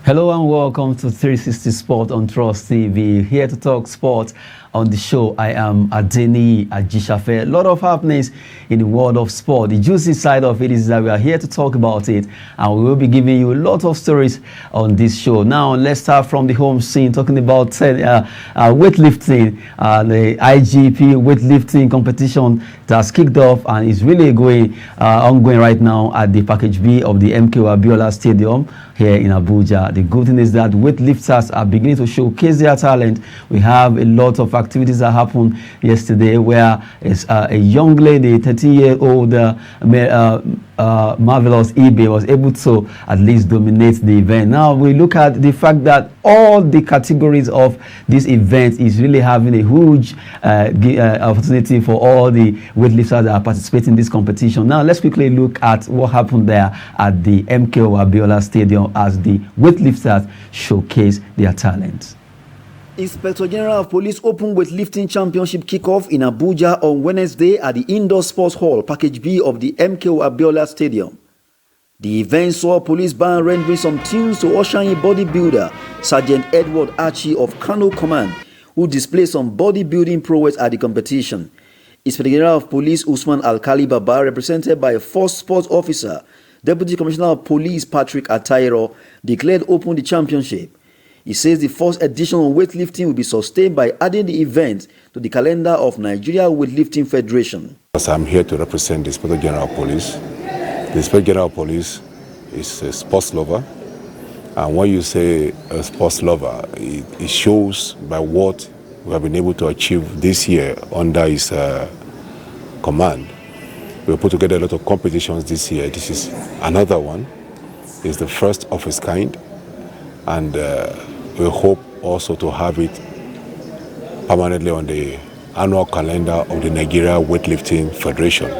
Hello and welcome to 360 Sport on Trust TV. Here to talk sports on the show. I am Adeni Ajishafe. A lot of happenings in the world of sport. The juicy side of it is that we are here to talk about it, and we will be giving you a lot of stories on this show. Now, let's start from the home scene, talking about weightlifting. The IGP weightlifting competition that has kicked off and is really ongoing right now at the Package B of the MKO Abiola Stadium here in Abuja. The good thing is that weightlifters are beginning to showcase their talent. We have a lot of activities that happened yesterday where a young lady, 13-year-old marvelous eBay, was able to at least dominate the event. Now we look at the fact that all the categories of this event is really having a huge opportunity for all the weightlifters that are participating in this competition. Now let's quickly look at what happened there at the MKO Abiola Stadium as the weightlifters showcase their talents. Inspector General of Police Open Weightlifting Championship kickoff in Abuja on Wednesday at the Indoor Sports Hall, Package B of the MKO Abiola Stadium. The event saw police band rendering some tunes to usher in bodybuilder Sergeant Edward Archie of Kano Command, who displayed some bodybuilding prowess at the competition. Inspector General of Police Usman Alkali Baba, represented by First Sports Officer, Deputy Commissioner of Police Patrick Atairo, declared open the championship. He says the first edition of weightlifting will be sustained by adding the event to the calendar of Nigeria Weightlifting Federation. I'm here to represent the Inspector General of Police. The Inspector General of Police is a sports lover. And when you say a sports lover, it shows by what we have been able to achieve this year under his command. We put together a lot of competitions this year. This is another one. It's the first of its kind. And we hope also to have it permanently on the annual calendar of the Nigeria Weightlifting Federation.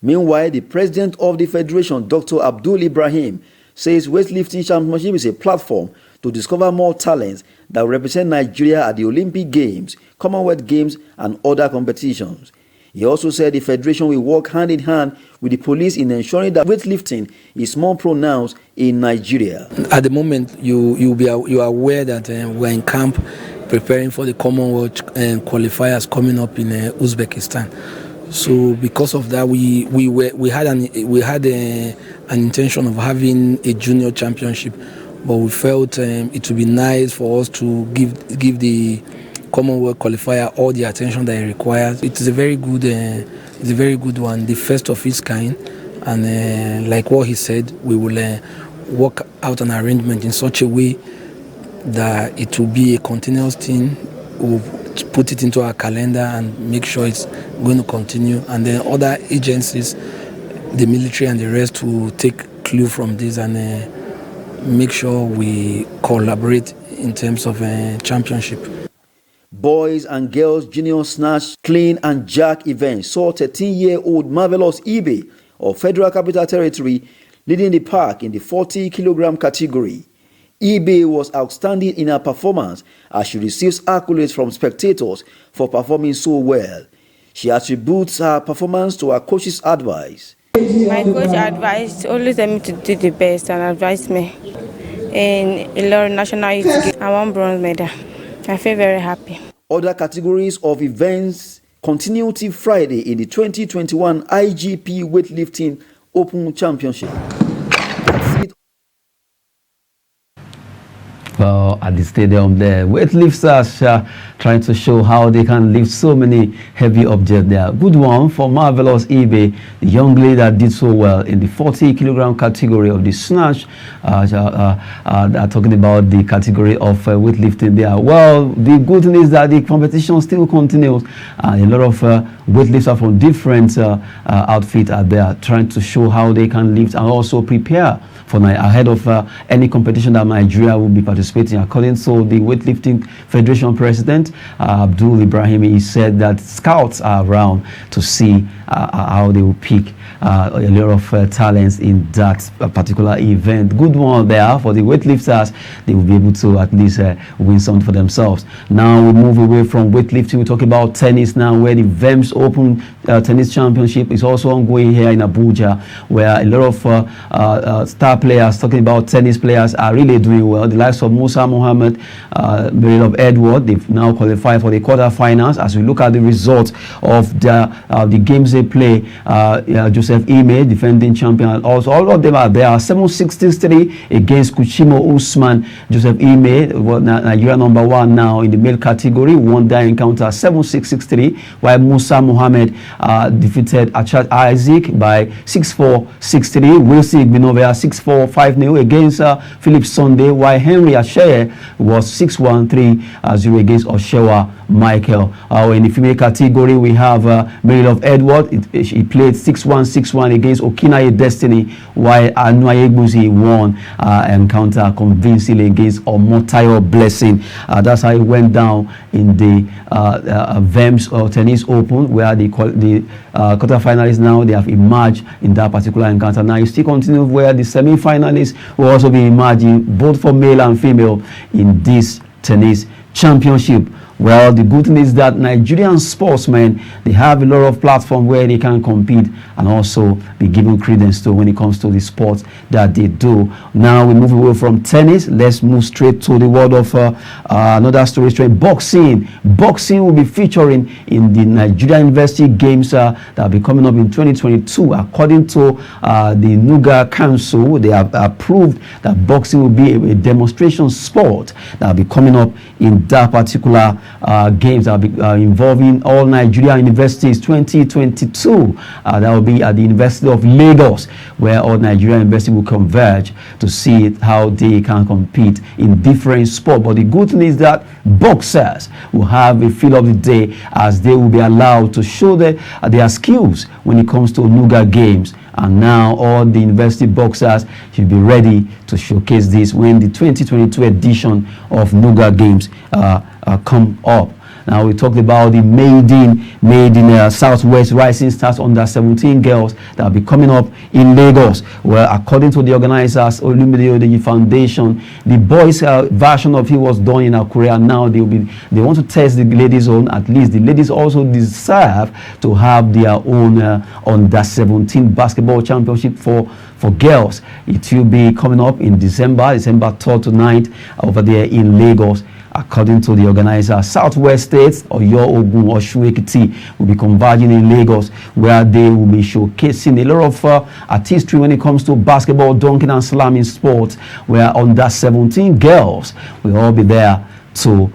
Meanwhile, the president of the federation, Dr. Abdul Ibrahim, says weightlifting championship is a platform to discover more talents that will represent Nigeria at the Olympic Games, Commonwealth Games, and other competitions. He also said the federation will work hand in hand with the police in ensuring that weightlifting is more pronounced in Nigeria. At the moment, you are aware that we're in camp preparing for the Commonwealth qualifiers coming up in Uzbekistan. So because of that, we had an intention of having a junior championship, but we felt it would be nice for us to give the Commonwealth qualifier all the attention that it requires. It is a very good one, the first of its kind, and like what he said, we will work out an arrangement in such a way that it will be a continuous thing. We'll put it into our calendar and make sure it's going to continue, and then other agencies, the military and the rest, will take clue from this and make sure we collaborate in terms of championship. Boys and girls junior snatch, clean and jack events saw 13-year-old marvelous eBay of Federal Capital Territory leading the pack in the 40-kilogram category. eBay was outstanding in her performance as she receives accolades from spectators for performing so well. She attributes her performance to her coach's advice. My coach advised, always tell me to do the best, and advised me in a lot of national youth games. I won bronze medal. I feel very happy. Other categories of events continue till Friday in the 2021 IGP Weightlifting Open Championship. Well, at the stadium there, weightlifters are trying to show how they can lift so many heavy objects there. Good one for marvelous eBay, the young lady that did so well in the 40-kilogram category of the snatch. Talking about the category of weightlifting there. Well, the good thing is that the competition still continues. A lot of weightlifters from different outfits are there trying to show how they can lift and also prepare for ahead of any competition that Nigeria will be participating across according to the Weightlifting Federation President, Abdul Ibrahim, he said that scouts are around to see how they will pick a lot of talents in that particular event. Good one there for the weightlifters. They will be able to at least win something for themselves. Now we move away from weightlifting. We talk about tennis now, where the VEMS Open Tennis Championship is also ongoing here in Abuja, where a lot of star players, talking about tennis players, are really doing well. The likes of Musa Mohammed, Mary of Edward, they've now qualified for the quarterfinals. As we look at the results of the games they play, Joseph Ime, defending champion, also all of them are there. 763 against Kuchimo Usman. Joseph Ime, Nigeria #1 now in the male category, won that encounter 7-6-6-3, while Musa Mohammed defeated Achat Isaac by 6-4, 6-3. Wilson Igbinovia 6-4, 5-0 against Philip Sunday, while Henry Asheye was 6-1, 3-0 against Oshewa Michael. In the female category, we have Mary of Edward. He played 6-1, 6-1 against Okinaye Destiny, while Anuaye Egbuzi won encounter convincingly against Omotayo Blessing. That's how it went down in the VEMS or Tennis Open, where the quarterfinalists now they have emerged in that particular encounter. Now you still continue where the semi-finalists will also be emerging, both for male and female, in this tennis championship. Well, the good thing is that Nigerian sportsmen, they have a lot of platform where they can compete and also be given credence to when it comes to the sports that they do. Now we move away from tennis. Let's move straight to the world of another story straight. Boxing. Boxing will be featuring in the Nigerian University Games that will be coming up in 2022. According to the NUGA Council, they have approved that boxing will be a demonstration sport that will be coming up in that particular games that will be involving all Nigerian universities 2022. That will be at the University of Lagos, where all Nigerian universities will converge to see how they can compete in different sports. But the good thing is that boxers will have a feel of the day, as they will be allowed to show their skills when it comes to NUGA games. And now all the university boxers should be ready to showcase this when the 2022 edition of NUGA Games come up. Now we talked about the made in Southwest Rising Stars under 17 girls that will be coming up in Lagos. Well, according to the organizers, Olumide Odeji Foundation, the boys version of it was done in Akure, and now they want to test the ladies' own. At least the ladies also deserve to have their own under 17 basketball championship for girls. It will be coming up in December 3rd to 9th over there in Lagos. According to the organizer, Southwest States, Oyo, Ogun, Osun, Ekiti will be converging in Lagos, where they will be showcasing a lot of artistry when it comes to basketball, dunking, and slamming sports, where under 17 girls will all be there to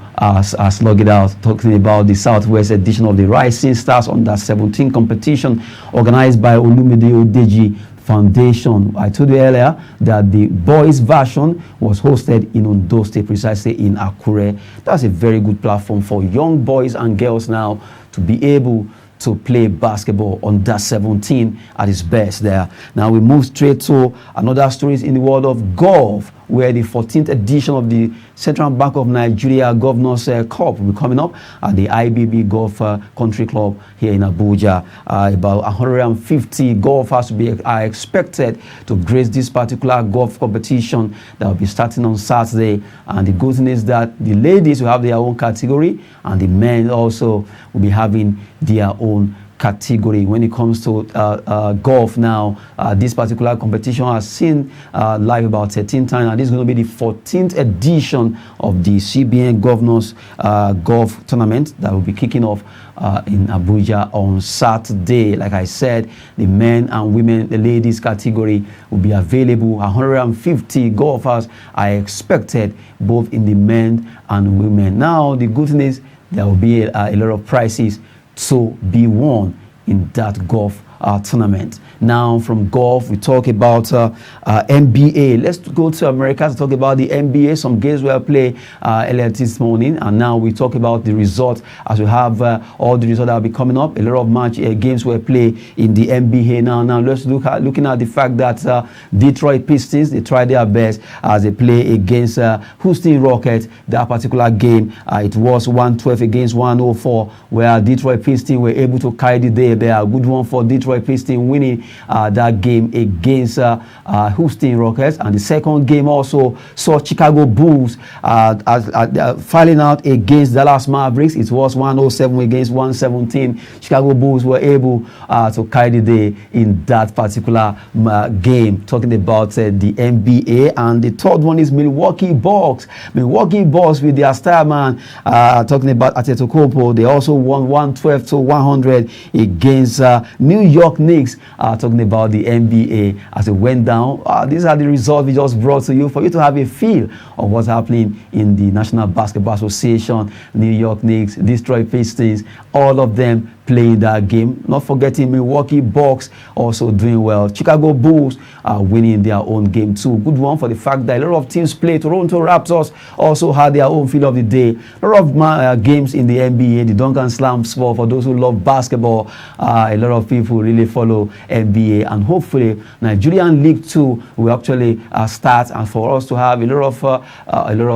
slug it out. Talking about the Southwest edition of the Rising Stars under 17 competition organized by Olumide Odeji Foundation. I told you earlier that the boys version was hosted in Ondo State, precisely in Akure. That's a very good platform for young boys and girls now to be able to play basketball under 17 at its best there. Now we move straight to another stories in the world of golf, where the 14th edition of the Central Bank of Nigeria Governors Cup will be coming up at the IBB Golf Country Club here in Abuja. About 150 golfers are expected to grace this particular golf competition that will be starting on Saturday. And the good thing is that the ladies will have their own category, and the men also will be having their own category. When it comes to golf now, this particular competition has seen live about 13 times, and this is going to be the 14th edition of the CBN Governors Golf Tournament that will be kicking off in Abuja on Saturday. Like I said, the men and women, the ladies category will be available. 150 golfers are expected, both in the men and women. Now, the good thing is there will be a lot of prizes to be won in that golf tournament. Now from golf, we talk about NBA. Let's go to America to talk about the NBA. Some games were played earlier this morning, and now we talk about the results as we have all the results that will be coming up. A lot of games were played in the NBA now. Now let's looking at the fact that Detroit Pistons, they tried their best as they play against Houston Rockets. That particular game, it was 112 against 104, where Detroit Pistons were able to carry the day there. A good one for Detroit Pistons winning that game against Houston Rockets. And the second game also saw Chicago Bulls filing out against Dallas Mavericks. It was 107 against 117. Chicago Bulls were able to carry the day in that particular game. Talking about the NBA. And the third one is Milwaukee Bucks. Milwaukee Bucks with their star man, talking about Antetokounmpo, they also won 112 to 100 against New York Knicks. Talking about the NBA as it went down. These are the results we just brought to you for you to have a feel of what's happening in the National Basketball Association. New York Knicks, Detroit Pistons, all of them playing that game. Not forgetting Milwaukee Bucks also doing well. Chicago Bulls are winning their own game too. Good one for the fact that a lot of teams play. Toronto Raptors also had their own feel of the day. A lot of games in the NBA, the Duncan Slam sport for those who love basketball. A lot of people really follow NBA, and hopefully Nigerian League 2 will actually start, and for us to have a lot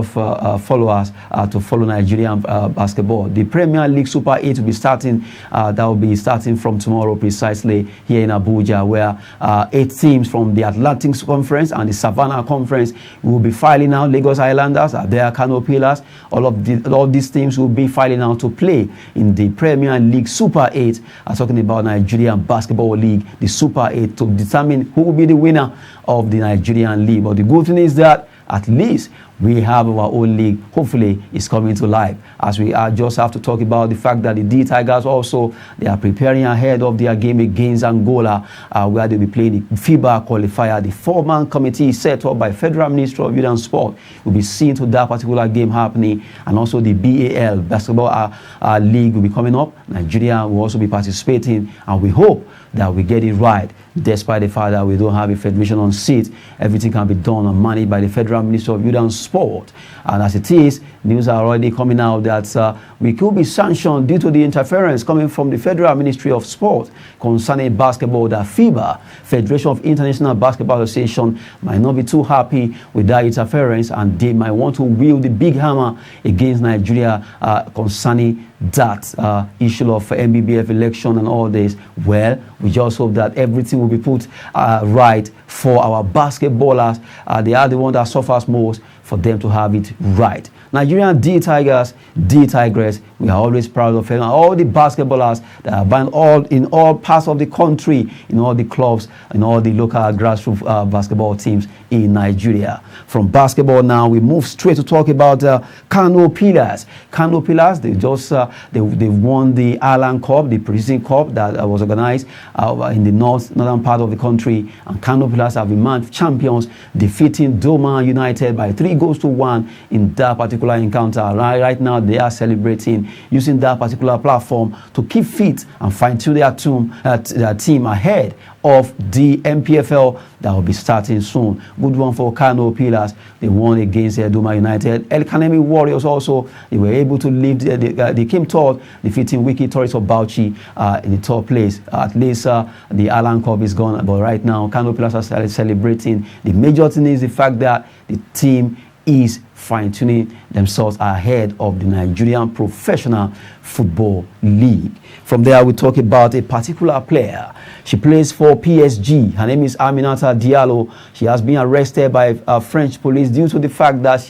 of followers to follow Nigerian basketball. The Premier League Super 8 will be starting. That will be starting from tomorrow precisely here in Abuja, where 8 teams from the Atlantic Conference and the Savannah Conference will be filing out. Lagos Islanders are there, Kano Pillars. All these teams will be filing out to play in the Premier League Super 8. I'm talking about Nigerian Basketball League, the Super 8, to determine who will be the winner of the Nigerian League. But the good thing is that at least we have our own league. Hopefully it's coming to life, as we just have to talk about the fact that the D Tigers also, they are preparing ahead of their game against Angola, where they'll be playing the FIBA qualifier. The 4-man committee set up by Federal Ministry of Youth and Sport will be seeing to that particular game happening, and also the BAL Basketball League will be coming up. Nigeria will also be participating, and we hope that we get it right, despite the fact that we don't have a federation on seat. Everything can be done and managed by the Federal Ministry of Youth and Sport. And as it is, news are already coming out that we could be sanctioned due to the interference coming from the Federal Ministry of Sport concerning basketball. That FIBA, Federation of International Basketball Association, might not be too happy with that interference, and they might want to wield the big hammer against Nigeria concerning that issue of MBBF election and all this. Well, we just hope that everything will be put right for our basketballers. They are the one that suffers most, for them to have it right. Nigerian D Tigers, D Tigress, we are always proud of them. And all the basketballers that are banned in all parts of the country, in all the clubs, in all the local grassroots basketball teams in Nigeria. From basketball now, we move straight to talk about Kano Pillars. Kano Pillars, they just they won the Island Cup, the Precision Cup that was organized in the northern part of the country. And Kano Pillars have emerged champions, defeating Doma United by 3-1 in that particular encounter. Right now, they are celebrating, using that particular platform to keep fit and fine-tune their team ahead of the MPFL that will be starting soon. Good one for Kano Pillars. They won against Doma United. El Kanemi Warriors also, they were able to lead. They came third, defeating Wiki Tourists of Bauchi in the third place. At least the Island Cup is gone, but right now Kano Pillars are celebrating. The major thing is the fact that the team is fine-tuning themselves ahead of the Nigerian Professional Football League. From there, we talk about a particular player. She plays for PSG. Her name is Amina Diallo. She has been arrested by French police due to the fact that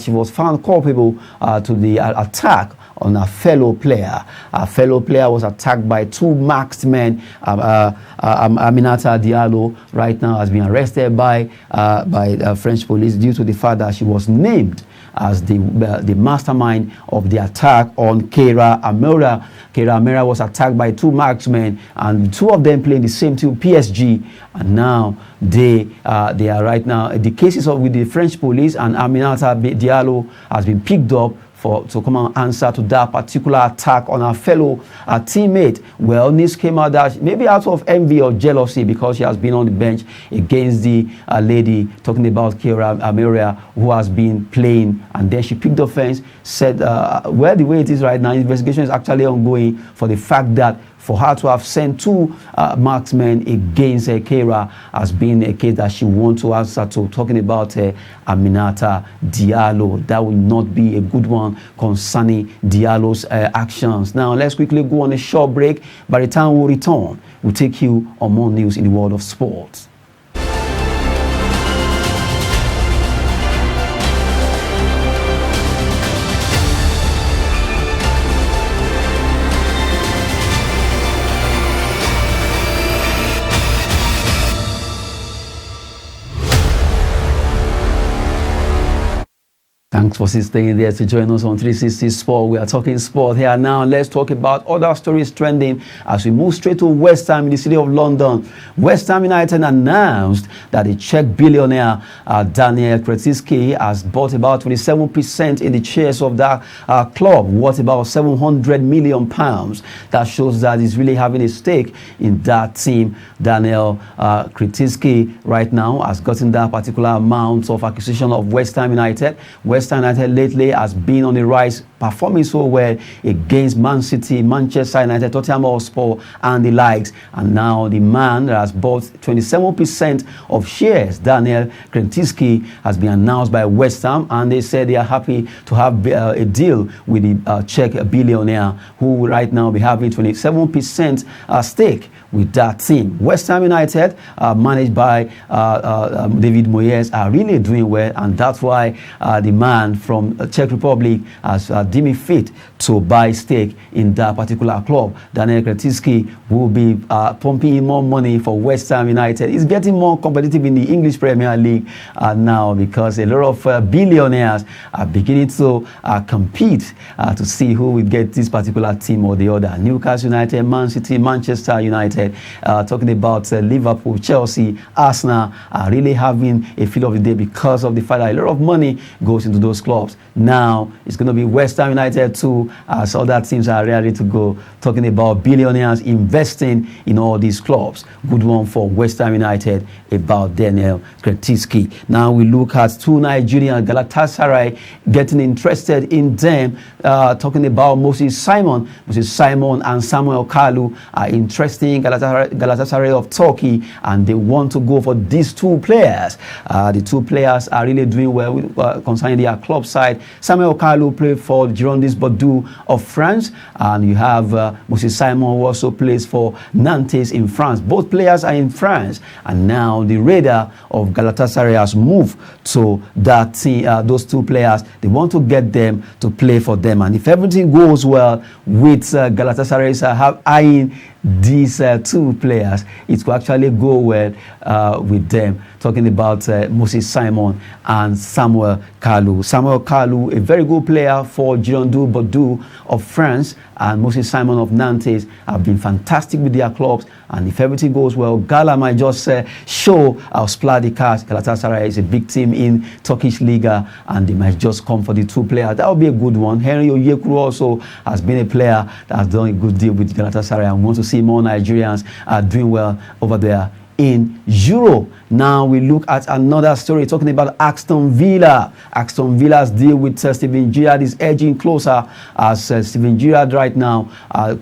she was found culpable to the attack on a fellow player. A fellow player was attacked by 2 masked men. Amina Diallo right now has been arrested by French police due to the fact that she was named as the mastermind of the attack on Keira Amira. Keira Amira was attacked by 2 marksmen, and 2 of them playing the same team, PSG, and now they are right now the cases with the French police, and Amina Diallo has been picked up to come and answer to that particular attack on our fellow teammate. Well, news came out that maybe out of envy or jealousy, because she has been on the bench against the lady talking about Kira Ameria, who has been playing, and then she picked offense, said, well, the way it is right now, investigation is actually ongoing for the fact that for her to have sent 2 marksmen against Kira has been a case that she wants to answer to, talking about Amina Diallo. That will not be a good one concerning Diallo's actions. Now, let's quickly go on a short break. By the time we return, we'll take you on more news in the world of sports. Thanks for staying there to join us on 360 Sport. We are talking sport here now. Let's talk about other stories trending as we move straight to West Ham in the city of London. West Ham United announced that the Czech billionaire Daniel Kretinsky has bought about 27% in the shares of that club, worth about £700 million. That shows that he's really having a stake in that team. Daniel Kretinsky right now has gotten that particular amount of acquisition of West Ham United. West Ham United lately has been on the rise, performing so well against Man City, Manchester United, Tottenham Hotspur, and the likes. And now the man that has bought 27% of shares, Daniel Kretinsky, has been announced by West Ham, and they said they are happy to have a deal with the Czech billionaire, who will right now be having 27% stake with that team. West Ham United, managed by David Moyes, are really doing well, and that's why the man from Czech Republic has deemed it fit to buy stake in that particular club. Daniel Kretinsky will be pumping in more money for West Ham United. It's getting more competitive in the English Premier League now, because a lot of billionaires are beginning to compete to see who will get this particular team or the other. Newcastle United, Man City, Manchester United, talking about Liverpool, Chelsea, Arsenal are really having a feel of the day because of the fact that a lot of money goes into those clubs. Now it's going to be West Ham United too, as other teams are ready to go. Talking about billionaires investing in all these clubs. Good one for West Ham United about Daniel Kretinsky. Now we look at 2 Nigerians, Galatasaray, getting interested in them. Talking about Moses Simon and Samuel Kalu are interested in Galatasaray of Turkey, and they want to go for these 2 players. The 2 players are really doing well concerning their club side. Samuel Kalu played for Girondins Bordeaux of France, and you have Moses Simon, who also plays for Nantes in France. Both players are in France, and now the radar of Galatasaray has moved to that team, those 2 players. They want to get them to play for them, and if everything goes well with Galatasaray eyeing these 2 players, it will actually go well with them. Talking about Moses Simon and Samuel Kalu. Samuel Kalu, a very good player for Girondins Bordeaux of France, and Moses Simon of Nantes have been fantastic with their clubs. And if everything goes well, Gala might just show how splendid Galatasaray is a big team in Turkish Liga, and they might just come for the 2 players. That would be a good one. Henry Onyekuru also has been a player that has done a good deal with Galatasaray, and want to see more Nigerians doing well over there in Europe. Now we look at another story talking about Aston Villa. Aston Villa's deal with Steven Gerrard is edging closer, as Steven Gerrard right now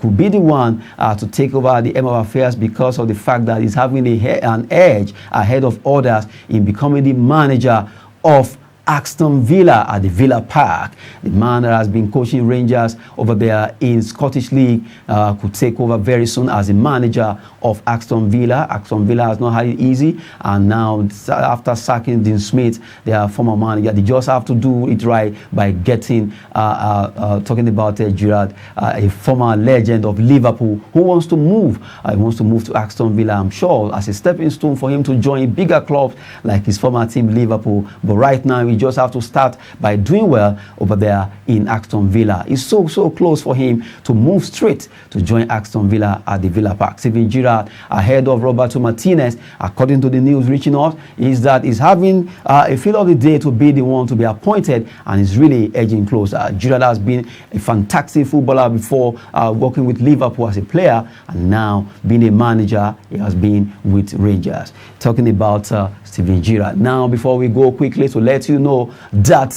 could be the one to take over the M of affairs, because of the fact that he's having an edge ahead of others in becoming the manager of Aston Villa at the Villa Park. The man that has been coaching Rangers over there in Scottish League could take over very soon as the manager of Aston Villa. Aston Villa has not had it easy, and now after sacking Dean Smith, their former manager, they just have to do it right by getting talking about Gerrard, a former legend of Liverpool, who wants to move. He wants to move to Aston Villa, I'm sure, as a stepping stone for him to join bigger clubs like his former team Liverpool. But right now, he just have to start by doing well over there in Aston Villa. It's so close for him to move straight to join Aston Villa at the Villa Park. Steven Gerrard, ahead of Roberto Martinez, according to the news reaching out, is that he's having a feel of the day to be the one to be appointed, and is really edging closer. Gerrard has been a fantastic footballer before, working with Liverpool as a player, and now being a manager, he has been with Rangers. Talking about Steven Gerrard. Now, before we go quickly to let you know that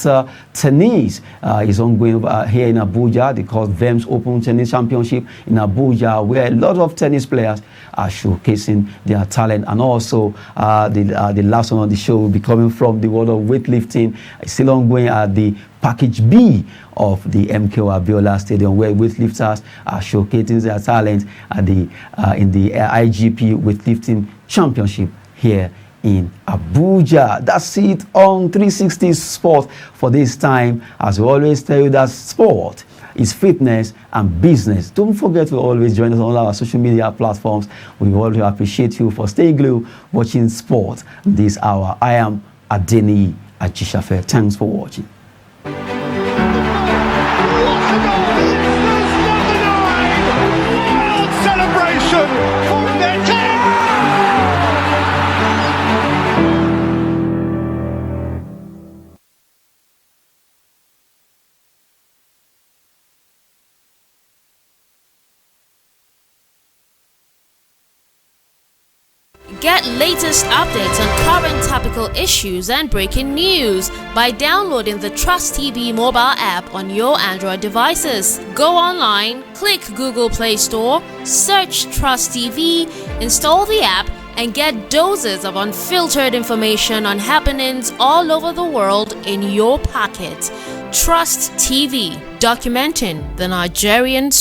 tennis is ongoing here in Abuja, the called VEMS Open Tennis Championship in Abuja, where a lot of tennis players are showcasing their talent, and also the last one on the show will be coming from the world of weightlifting. It's still ongoing at the Package B of the MKO Abiola Stadium, where weightlifters are showcasing their talent at the in the IGP Weightlifting Championship here in Abuja. That's it on 360 Sport for this time. As we always tell you, that sport is fitness and business. Don't forget to always join us on all our social media platforms. We always appreciate you for staying glued watching sport this hour. I am Adeni Ajishafe. Thanks for watching. Get latest updates on current topical issues and breaking news by downloading the Trust TV mobile app on your Android devices. Go online, click Google Play Store, search Trust TV, install the app, and get doses of unfiltered information on happenings all over the world in your pocket. Trust TV, documenting the Nigerian